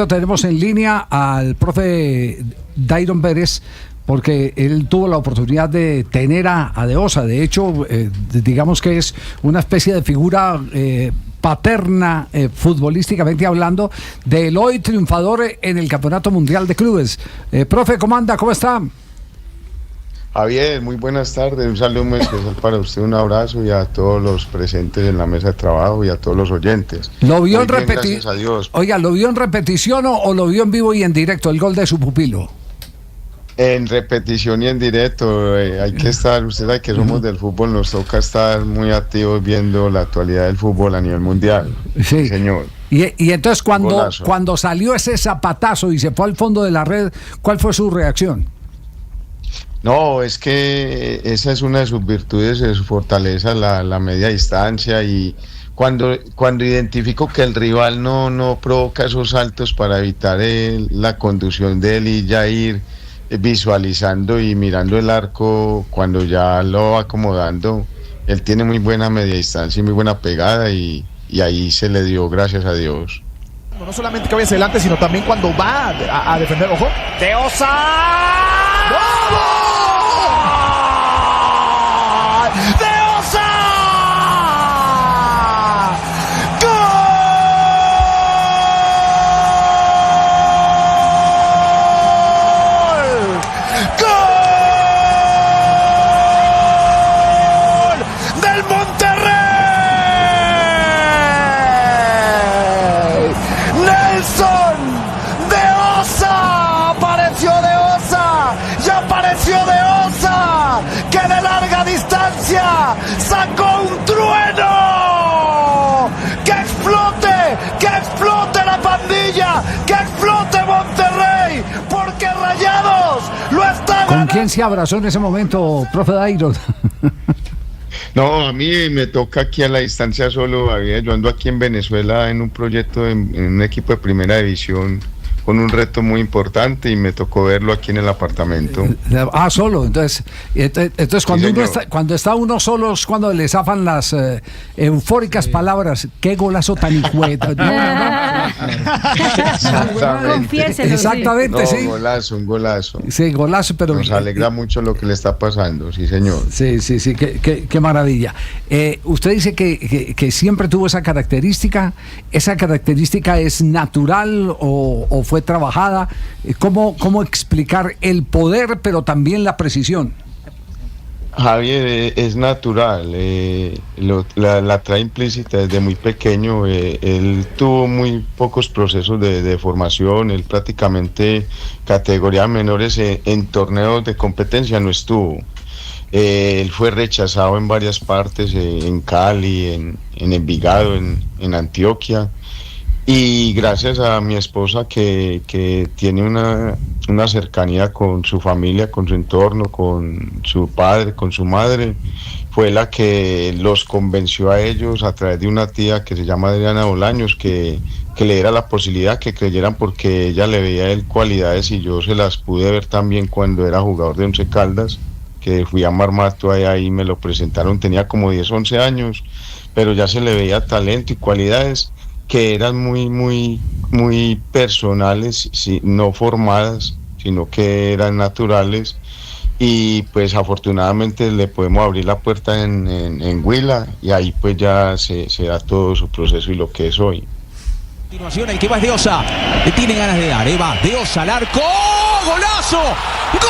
Tenemos en línea al profe Dairon Pérez, porque él tuvo la oportunidad de tener a De Ossa. De hecho, digamos que es una especie de figura paterna, futbolísticamente hablando, del hoy triunfador en el Campeonato Mundial de Clubes. Profe, ¿cómo anda? ¿Cómo está? Javier, muy buenas tardes, un saludo muy especial para usted, un abrazo y a todos los presentes en la mesa de trabajo y a todos los oyentes. ¿Lo vio en repetición? Oiga, ¿lo vio en repetición o lo vio en vivo y en directo, el gol de su pupilo? En repetición y en directo, hay que estar, usted sabe que somos del fútbol, nos toca estar muy activos viendo la actualidad del fútbol a nivel mundial. Sí, señor. Y entonces cuando salió ese zapatazo y se fue al fondo de la red, ¿cuál fue su reacción? No, es que esa es una de sus virtudes, de su fortaleza, la media distancia, y cuando identifico que el rival no provoca esos saltos para evitar la conducción de él y ya ir visualizando y mirando el arco, cuando ya lo va acomodando, él tiene muy buena media distancia y muy buena pegada y ahí se le dio, gracias a Dios. No solamente que vaya hacia adelante, sino también cuando va a defender, ojo. ¡De Ossa! ¡Vamos! ¡De Ossa! ¡Gol! ¡Gol! ¡Del Monterrey! ¡Nelson de Ossa! ¡Apareció de Ossa! ¡Ya apareció de Ossa! ¡Que de larga distancia sacó un trueno! ¡Que explote la pandilla! ¡Que explote Monterrey! Porque Rayados lo está ganando. ¿Con quién se abrazó en ese momento, profe Dairon? No, a mí me toca aquí a la distancia solo, Javier. Yo ando aquí en Venezuela en un proyecto, en un equipo de primera división, con un reto muy importante, y me tocó verlo aquí en el apartamento. Solo. Entonces cuando Sí, uno cuando está uno solo es cuando le zafan las eufóricas palabras. ¡Qué golazo tan hijueta! Exactamente, No, sí. un golazo. Sí, golazo, pero nos alegra mucho lo que le está pasando, sí, señor. Sí, qué maravilla. Usted dice que siempre tuvo esa característica. ¿Esa característica es natural o fue trabajada? ¿Cómo explicar el poder, pero también la precisión? Javier, es natural, la trae implícita desde muy pequeño. Él tuvo muy pocos procesos de formación, él prácticamente categorías menores en torneos de competencia no estuvo. Él fue rechazado en varias partes, en Cali, en Envigado, en Antioquia. Y gracias a mi esposa que tiene una cercanía con su familia, con su entorno, con su padre, con su madre, fue la que los convenció a ellos a través de una tía que se llama Adriana Bolaños, que le diera la posibilidad, que creyeran, porque ella le veía a él cualidades y yo se las pude ver también cuando era jugador de Once Caldas, que fui a Marmato ahí me lo presentaron, tenía como 10, 11 años, pero ya se le veía talento y cualidades que eran muy personales, sí, no formadas, sino que eran naturales, y pues afortunadamente le podemos abrir la puerta en Huila, y ahí pues ya se da todo su proceso y lo que es hoy. A continuación el que va es De Ossa, le tiene ganas de dar, va De Ossa al arco, ¡golazo! ¡Golazo!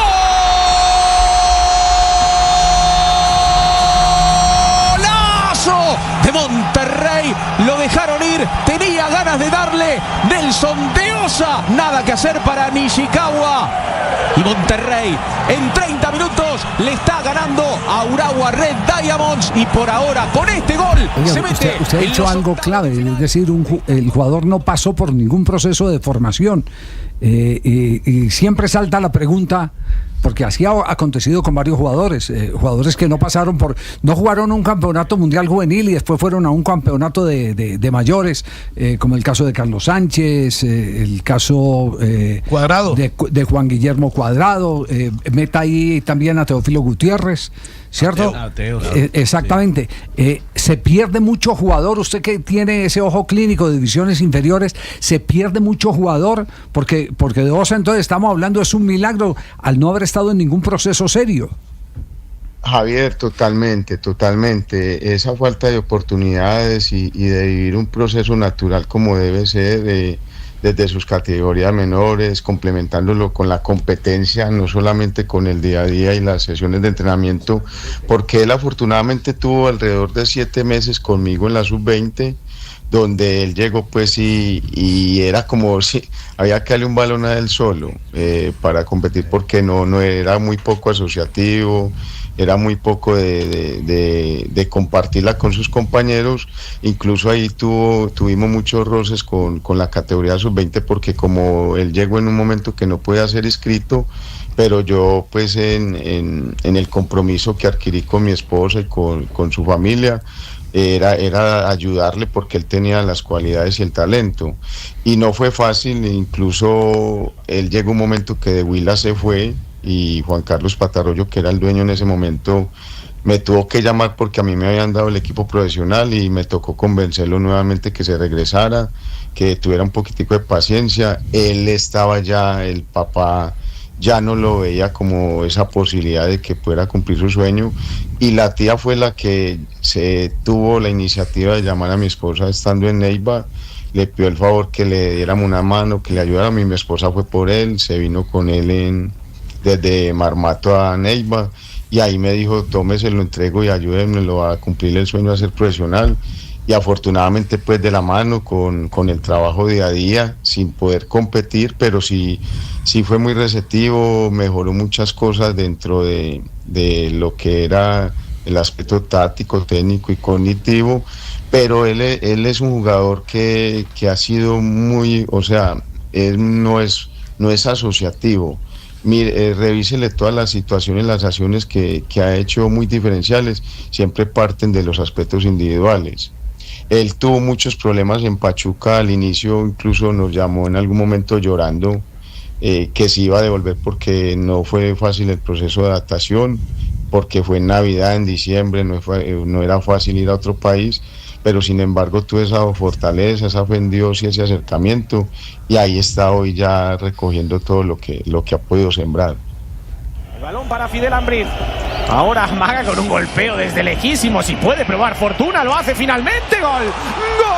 De Monterrey, lo dejaron ir, tenía ganas de darle Nelson de Ossa, nada que hacer para Nishikawa, y Monterrey en 30 minutos le está ganando a Urawa Red Diamonds, y por ahora con este gol se mete. Usted ha dicho algo clave, es decir, el jugador no pasó por ningún proceso de formación, y siempre salta la pregunta, porque así ha acontecido con varios jugadores que no jugaron un campeonato mundial juvenil y después fueron a un campeonato de mayores, como el caso de Carlos Sánchez, el caso Cuadrado, de Juan Guillermo Cuadrado, meta ahí también a Teófilo Gutiérrez. ¿cierto? Teo, Exactamente. Se pierde mucho jugador, usted que tiene ese ojo clínico de divisiones inferiores, se pierde mucho jugador, porque de Osa entonces estamos hablando, es un milagro al no haber estado en ningún proceso serio. Javier, totalmente. Esa falta de oportunidades y de vivir un proceso natural como debe ser, desde sus categorías menores, complementándolo con la competencia, no solamente con el día a día y las sesiones de entrenamiento, porque él afortunadamente tuvo alrededor de 7 meses conmigo en la sub-20, donde él llegó pues y era como si había que darle un balón a él solo para competir, porque no era muy poco asociativo, era muy poco de compartirla con sus compañeros. Incluso ahí tuvimos muchos roces con la categoría sub-20, porque como él llegó en un momento que no podía ser inscrito, pero yo pues en el compromiso que adquirí con mi esposa y con su familia, era ayudarle, porque él tenía las cualidades y el talento, y no fue fácil. Incluso él llegó un momento que de Huila se fue, y Juan Carlos Patarroyo, que era el dueño en ese momento, me tuvo que llamar porque a mí me habían dado el equipo profesional y me tocó convencerlo nuevamente que se regresara, que tuviera un poquitico de paciencia. Él estaba ya, el papá ya no lo veía como esa posibilidad de que pudiera cumplir su sueño, y la tía fue la que se tuvo la iniciativa de llamar a mi esposa estando en Neiva. Le pidió el favor que le diéramos una mano, que le ayudara. Mi esposa fue por él, se vino con él desde Marmato a Neiva, y ahí me dijo: tómese, lo entrego y ayúdenmelo a cumplir el sueño de ser profesional. Y afortunadamente pues de la mano con el trabajo día a día, sin poder competir, pero sí fue muy receptivo, mejoró muchas cosas dentro de lo que era el aspecto táctico, técnico y cognitivo. Pero él es un jugador que ha sido muy, o sea, él no es asociativo. Mire, revísele todas las situaciones, las acciones que ha hecho muy diferenciales, siempre parten de los aspectos individuales. Él tuvo muchos problemas en Pachuca al inicio, incluso nos llamó en algún momento llorando que se iba a devolver porque no fue fácil el proceso de adaptación, porque fue en Navidad, en diciembre, no era fácil ir a otro país, pero sin embargo tuvo esa fortaleza, esa fe en Dios y ese acercamiento, y ahí está hoy ya recogiendo todo lo que ha podido sembrar. El balón para Fidel Ambriz. Ahora amaga con un golpeo desde lejísimo. Si puede probar fortuna, lo hace finalmente. ¡Gol! ¡Gol!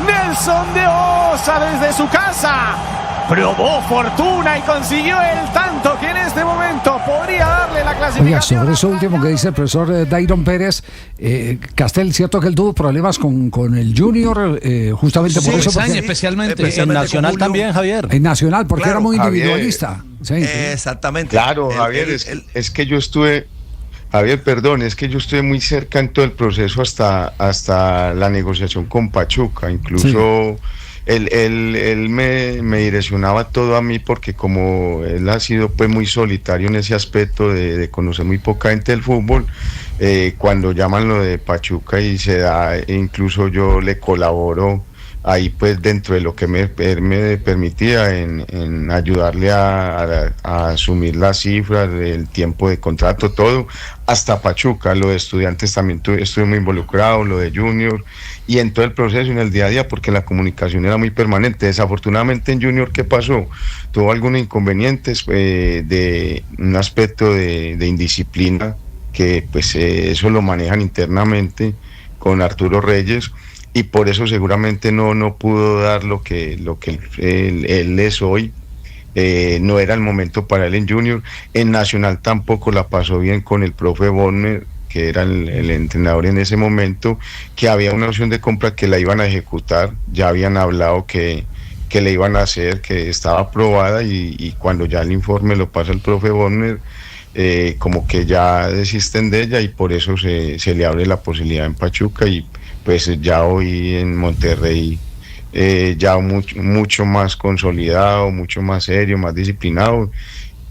Nelson de Osa desde su casa probó fortuna y consiguió el tanto que en este momento podría darle la clasificación. Oiga, sobre eso último que dice el profesor Dairon Pérez, Castel, cierto que él tuvo problemas con el Junior, justamente por eso. Porque, especialmente en Nacional también, Javier. En Nacional, porque claro, era muy Javier, individualista. Sí. Exactamente. Claro, Javier, es que yo estuve... Javier, perdón, es que yo estuve muy cerca en todo el proceso hasta la negociación con Pachuca. Incluso él me direccionaba todo a mí, porque como él ha sido pues muy solitario en ese aspecto de conocer muy poca gente del fútbol, cuando llaman lo de Pachuca y se da, incluso yo le colaboro ahí pues dentro de lo que me permitía en ayudarle a asumir las cifras, el tiempo de contrato, todo, hasta Pachuca. Lo de Estudiantes también estuve muy involucrado, lo de Junior, y en todo el proceso, en el día a día, porque la comunicación era muy permanente. Desafortunadamente en Junior, ¿qué pasó? Tuvo algunos inconvenientes de un aspecto de indisciplina, que pues eso lo manejan internamente con Arturo Reyes, y por eso seguramente no pudo dar lo que él es hoy. No era el momento para él en Junior. En Nacional tampoco la pasó bien con el profe Bonner, que era el entrenador en ese momento, que había una opción de compra que la iban a ejecutar, ya habían hablado que le iban a hacer, que estaba aprobada, y cuando ya el informe lo pasa el profe Bonner, como que ya desisten de ella, y por eso se le abre la posibilidad en Pachuca, y pues ya hoy en Monterrey ya mucho más consolidado, mucho más serio, más disciplinado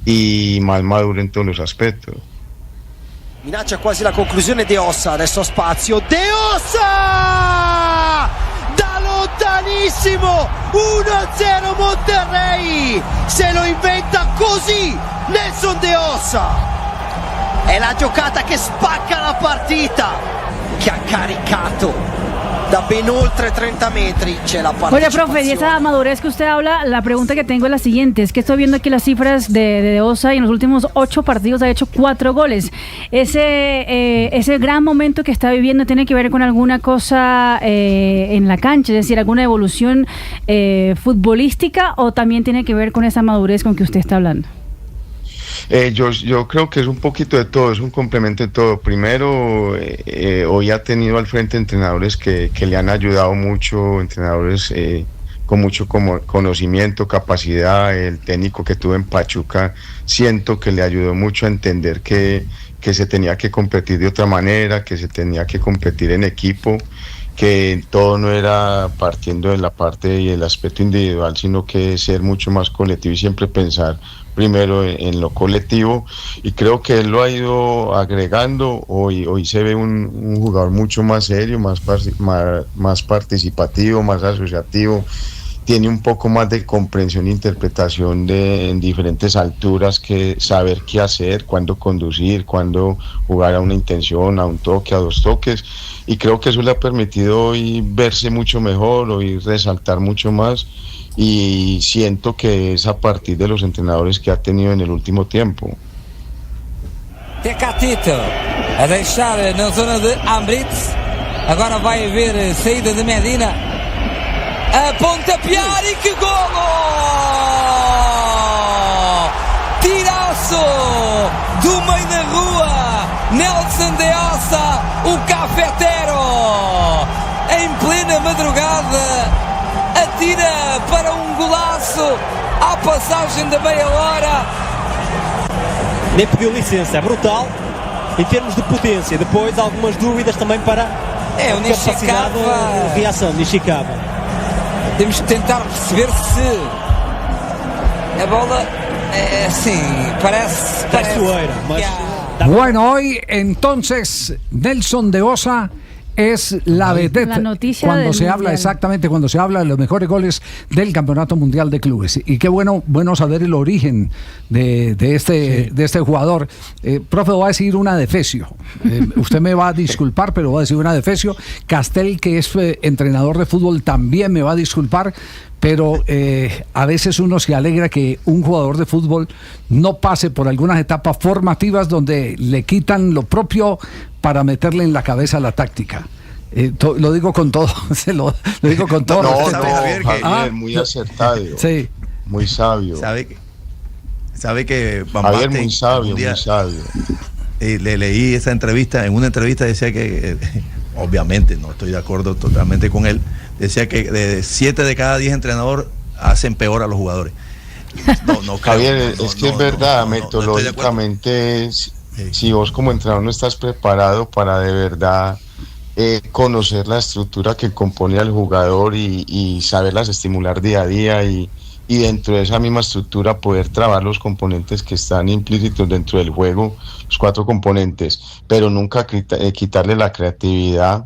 y más maduro en todos los aspectos. Minaccia quasi la conclusione De Ossa, adesso spazio, De Ossa! Da lontanissimo! bellissimo, 1-0 Monterrey, se lo inventa così Nelson De Ossa. È la giocata che spacca la partita, che ha caricato da ben oltre 30 metri. C'è la participación. Oye, profe, y esa madurez que usted habla, la pregunta que tengo es la siguiente, es que estoy viendo aquí las cifras de Ossa y en los últimos 8 partidos ha hecho 4 goles. Ese gran momento que está viviendo tiene que ver con alguna cosa en la cancha, es decir, alguna evolución futbolística, o también tiene que ver con esa madurez con que usted está hablando. Yo creo que es un poquito de todo, es un complemento de todo. Primero, hoy ha tenido al frente entrenadores que le han ayudado mucho, entrenadores con mucho conocimiento, capacidad. El técnico que tuve en Pachuca, siento que le ayudó mucho a entender que se tenía que competir de otra manera, que se tenía que competir en equipo, que todo no era partiendo de la parte y el aspecto individual, sino que ser mucho más colectivo y siempre pensar primero en lo colectivo, y creo que él lo ha ido agregando. Hoy se ve un jugador mucho más serio, más participativo, más asociativo, tiene un poco más de comprensión e interpretación en diferentes alturas, que saber qué hacer, cuándo conducir, cuándo jugar a una intención, a un toque, a 2 toques, y creo que eso le ha permitido hoy verse mucho mejor, hoy resaltar mucho más, y siento que es a partir de los entrenadores que ha tenido en el último tiempo. Tecatito a deixar na zona de Ambriz, agora vai haver saída de Medina, a pontapear e que golo! Tiraço do meio da rua, Nelson De Ossa, o cafetero, em plena madrugada, atira para um golaço à passagem da meia hora. Nem pediu licença, é brutal em termos de potência. Depois algumas dúvidas também para o capacidade de reação de Nishikawa. Temos que tentar perceber se a bola é assim, parece traiçoeira, mas bueno, hoy entonces Nelson De Ossa es la vedette cuando se habla, exactamente, cuando se habla de los mejores goles del Campeonato Mundial de Clubes. Y qué bueno saber el origen de este jugador. Profe, voy a decir una de Fesio. Usted me va a disculpar, pero voy a decir una de Fesio. Castel, que es entrenador de fútbol, también me va a disculpar. Pero a veces uno se alegra que un jugador de fútbol no pase por algunas etapas formativas donde le quitan lo propio para meterle en la cabeza la táctica. Lo digo con todo, lo digo con todo. No, Javier, muy acertado. Sí. Muy sabio. Sabe que Javier, muy sabio, muy sabio. Le leí esa entrevista, en una entrevista decía que, obviamente no estoy de acuerdo totalmente con él, decía que de 7 de cada 10 entrenadores hacen peor a los jugadores. No, Javier, es que es verdad, metodológicamente, si vos como entrenador no estás preparado para de verdad conocer la estructura que compone al jugador y saberlas estimular día a día, y dentro de esa misma estructura poder trabajar los componentes que están implícitos dentro del juego, los 4 componentes, pero nunca quitarle la creatividad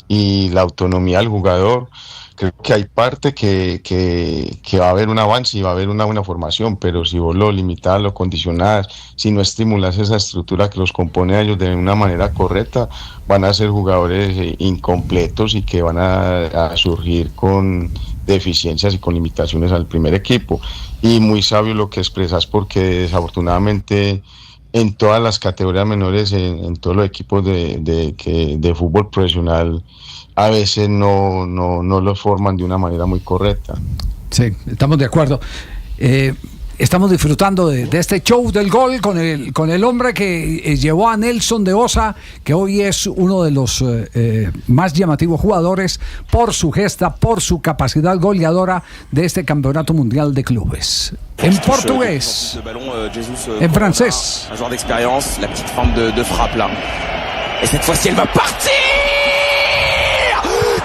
y la autonomía al jugador. Creo que hay parte que va a haber un avance y va a haber una buena formación, pero si vos lo limitas, lo condicionás, si no estimulas esa estructura que los compone a ellos de una manera correcta, van a ser jugadores incompletos y que van a surgir con deficiencias y con limitaciones al primer equipo. Y muy sabio lo que expresas, porque desafortunadamente en todas las categorías menores, en todos los equipos de fútbol profesional, a veces no lo forman de una manera muy correcta. Sí, estamos de acuerdo. Estamos disfrutando de este show del gol con el hombre que llevó a Nelson De Ossa, que hoy es uno de los más llamativos jugadores por su gesta, por su capacidad goleadora de este Campeonato Mundial de Clubes. En portugués, en francés. Un joueur d'expérience, la petite forme de frappe là. Et cette fois-ci, elle va partir!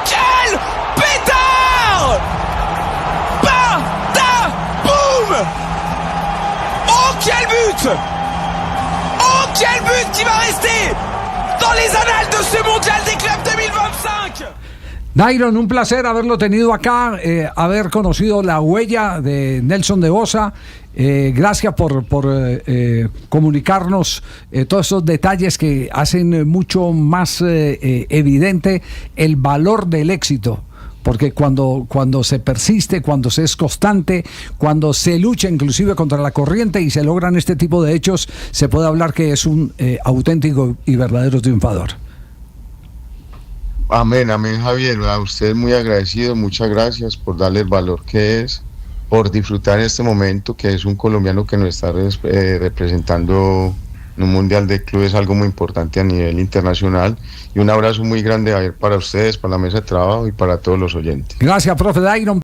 Quel pétard! Boum! Oh, quel but! Oh, quel but qui va rester dans les annales de ce Mondial des clubs 2025! Dairon, un placer haberlo tenido acá, haber conocido la huella de Nelson de Osa. Gracias por comunicarnos todos esos detalles que hacen mucho más evidente el valor del éxito. Porque cuando se persiste, cuando se es constante, cuando se lucha inclusive contra la corriente y se logran este tipo de hechos, se puede hablar que es un auténtico y verdadero triunfador. Amén, amén, Javier. A usted muy agradecido, muchas gracias por darle el valor que es, por disfrutar en este momento, que es un colombiano que nos está representando en un mundial de clubes, algo muy importante a nivel internacional. Y un abrazo muy grande, Javier, para ustedes, para la mesa de trabajo y para todos los oyentes. Gracias, profe Dairon.